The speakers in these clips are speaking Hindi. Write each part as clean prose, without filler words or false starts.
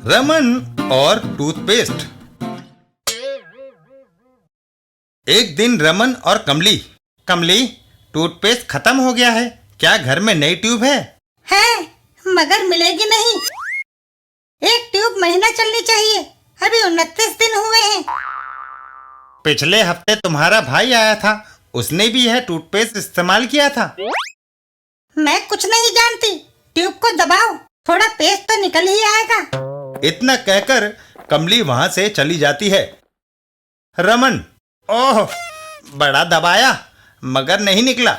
रमन और टूथपेस्ट। एक दिन रमन और कमली। कमली, टूथपेस्ट खत्म हो गया है, क्या घर में नई ट्यूब है? है, मगर मिलेगी नहीं। एक ट्यूब महीना चलनी चाहिए, अभी 29 दिन हुए हैं। पिछले हफ्ते तुम्हारा भाई आया था, उसने भी यह टूथपेस्ट इस्तेमाल किया था। मैं कुछ नहीं जानती, ट्यूब को दबाओ, थोड़ा पेस्ट तो निकल ही आएगा। इतना कहकर कमली वहां से चली जाती है। रमन, ओह, बड़ा दबाया मगर नहीं निकला।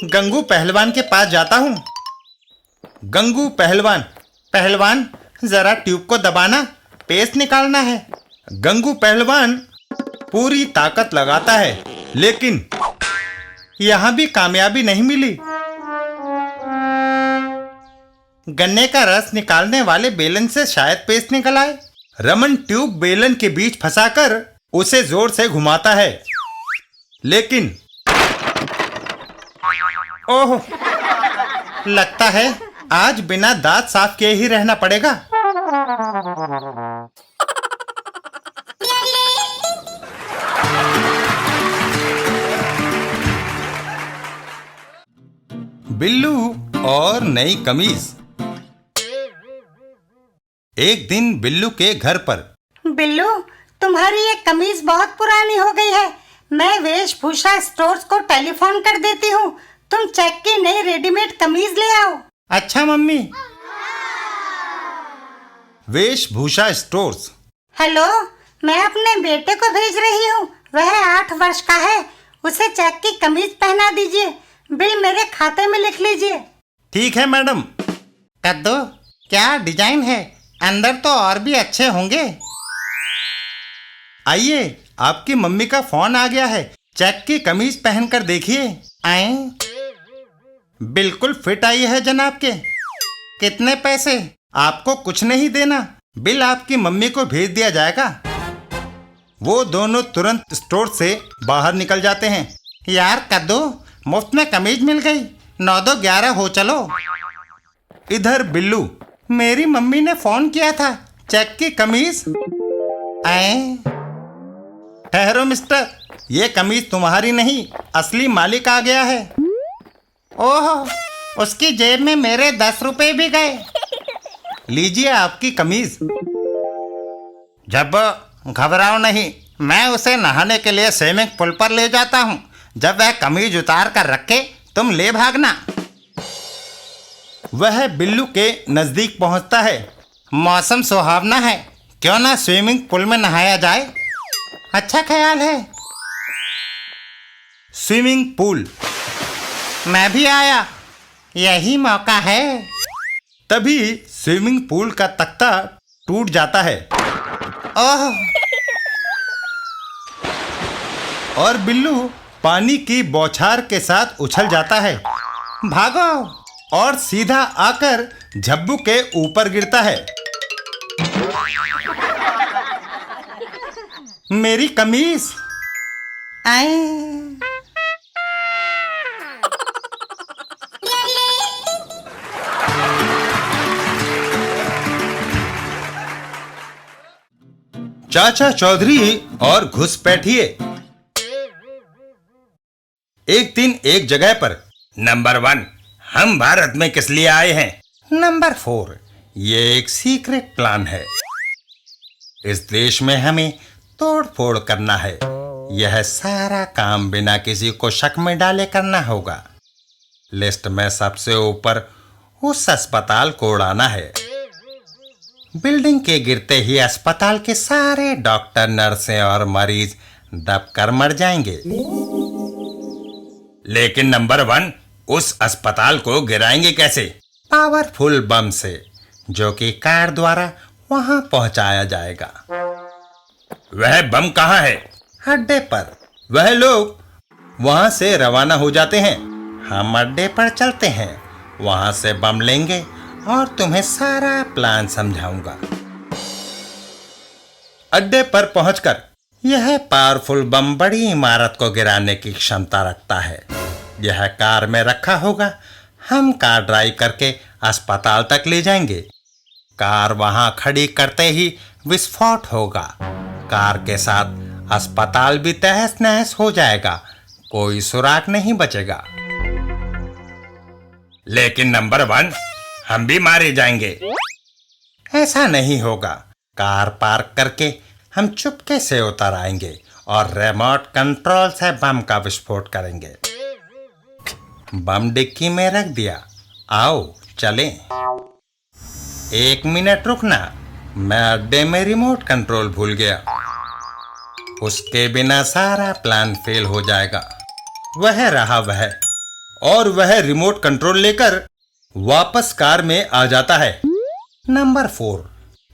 गंगू पहलवान के पास जाता हूँ। गंगू पहलवान, पहलवान जरा ट्यूब को दबाना, पेस्ट निकालना है। गंगू पहलवान पूरी ताकत लगाता है, लेकिन यहां भी कामयाबी नहीं मिली। गन्ने का रस निकालने वाले बेलन से शायद पेस्ट निकल आए। रमन ट्यूब बेलन के बीच फंसाकर उसे जोर से घुमाता है, लेकिन ओह, लगता है आज बिना दांत साफ किए ही रहना पड़ेगा। बिल्लू और नई कमीज। एक दिन बिल्लू के घर पर। बिल्लू, तुम्हारी ये कमीज बहुत पुरानी हो गई है, मैं वेशभूषा स्टोर्स को टेलीफोन कर देती हूँ, तुम चेक की नई रेडीमेड कमीज ले आओ। अच्छा मम्मी। वेशभूषा स्टोर्स। हेलो, मैं अपने बेटे को भेज रही हूँ, वह 8 वर्ष का है, उसे चेक की कमीज पहना दीजिए, बिल मेरे खाते में लिख लीजिए। ठीक है मैडम। कद्दू, क्या डिजाइन है, अंदर तो और भी अच्छे होंगे। आइए, आपकी मम्मी का फोन आ गया है, चेक की कमीज पहनकर देखिए। आए, बिल्कुल फिट आई है जनाब के। कितने पैसे? आपको कुछ नहीं देना, बिल आपकी मम्मी को भेज दिया जाएगा। वो दोनों तुरंत स्टोर से बाहर निकल जाते हैं। यार कद्दू, मुफ्त में कमीज मिल गई, 9-2-11 हो चलो। इधर बिल्लू, मेरी मम्मी ने फोन किया था, चेक की कमीज। आए, ठहरो मिस्टर, ये कमीज तुम्हारी नहीं, असली मालिक आ गया है। ओह, उसकी जेब में मेरे 10 रुपए भी गए। लीजिए आपकी कमीज। जब घबराओ नहीं, मैं उसे नहाने के लिए स्विमिंग पूल पर ले जाता हूँ, जब वह कमीज उतार कर रखे तुम ले भागना। वह बिल्लू के नजदीक पहुंचता है। मौसम सुहावना है, क्यों ना स्विमिंग पूल में नहाया जाए? अच्छा ख्याल है। Swimming pool. मैं भी आया, यही मौका है। तभी स्विमिंग पूल का तख्ता टूट जाता है। ओह! और बिल्लू पानी की बौछार के साथ उछल जाता है। भागो! और सीधा आकर झब्बू के ऊपर गिरता है। मेरी कमीज। आए, चाचा चौधरी और घुसपैठिए। एक दिन एक जगह पर। नंबर 1, हम भारत में किस लिए आए हैं? नंबर 4, ये एक सीक्रेट प्लान है। इस देश में हमें तोड़ फोड़ करना है। यह सारा काम बिना किसी को शक में डाले करना होगा। लिस्ट में सबसे ऊपर उस अस्पताल को उड़ाना है। बिल्डिंग के गिरते ही अस्पताल के सारे डॉक्टर, नर्सें और मरीज दबकर मर जाएंगे। लेकिन नंबर 1, उस अस्पताल को गिराएंगे कैसे? पावरफुल बम से, जो कि कार द्वारा वहां पहुंचाया जाएगा। वह बम कहाँ है? अड्डे पर। वह लोग वहां से रवाना हो जाते हैं। हम अड्डे पर चलते हैं, वहां से बम लेंगे और तुम्हें सारा प्लान समझाऊंगा। अड्डे पर पहुंचकर, यह पावरफुल बम बड़ी इमारत को गिराने की क्षमता रखता है। यह कार में रखा होगा, हम कार ड्राइव करके अस्पताल तक ले जाएंगे। कार वहां खड़ी करते ही विस्फोट होगा। कार के साथ अस्पताल भी तहस नहस हो जाएगा, कोई सुराग नहीं बचेगा। लेकिन नंबर 1, हम भी मारे जाएंगे। ऐसा नहीं होगा। कार पार्क करके हम चुपके से उतर आएंगे और रिमोट कंट्रोल से बम का विस्फोट करेंगे। बम डिक्की में रख दिया, आओ चलें। 1 मिनट रुकना, मैं अड्डे में रिमोट कंट्रोल भूल गया। उसके बिना सारा प्लान फेल हो जाएगा। वह रहा वह, और वह रिमोट कंट्रोल लेकर वापस कार में आ जाता है। नंबर 4,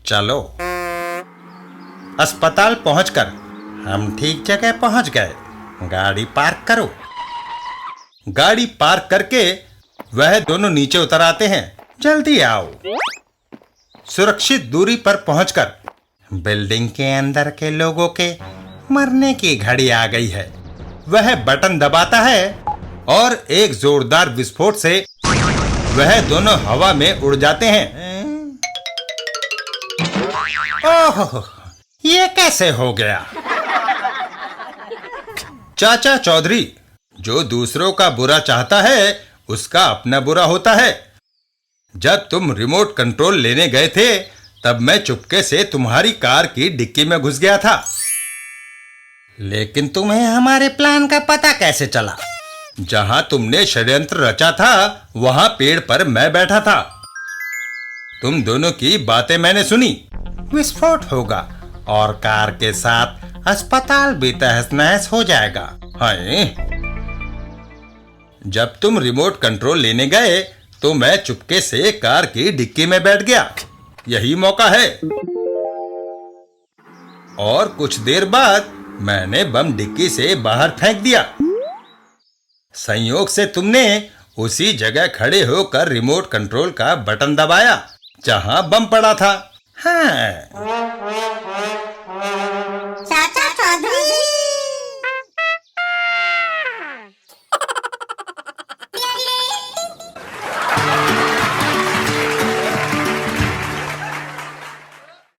चलो। अस्पताल पहुंचकर हम ठीक जगह पहुंच गए। गाड़ी पार्क करो। गाड़ी पार्क करके वह दोनों नीचे उतर आते हैं। जल्दी आओ। सुरक्षित दूरी पर पहुंचकर बिल्डिंग के अंदर के लोगों के मरने की घड़ी आ गई है। वह बटन दबाता है और एक जोरदार विस्फोट से वह दोनों हवा में उड़ जाते हैं। ओह, ये कैसे हो गया? चाचा चौधरी, जो दूसरों का बुरा चाहता है उसका अपना बुरा होता है। जब तुम रिमोट कंट्रोल लेने गए थे तब मैं चुपके से तुम्हारी कार की डिक्की में घुस गया था। लेकिन तुम्हें हमारे प्लान का पता कैसे चला? जहां तुमने षड्यंत्र रचा था वहां पेड़ पर मैं बैठा था। तुम दोनों की बातें मैंने सुनी। विस्फोट होगा और कार के साथ अस्पताल भी तहस नहस हो जाएगा। हाय, जब तुम रिमोट कंट्रोल लेने गए तो मैं चुपके से कार की डिक्की में बैठ गया। यही मौका है। और कुछ देर बाद मैंने बम डिक्की से बाहर फेंक दिया। संयोग से तुमने उसी जगह खड़े होकर रिमोट कंट्रोल का बटन दबाया जहां बम पड़ा था। हाँ।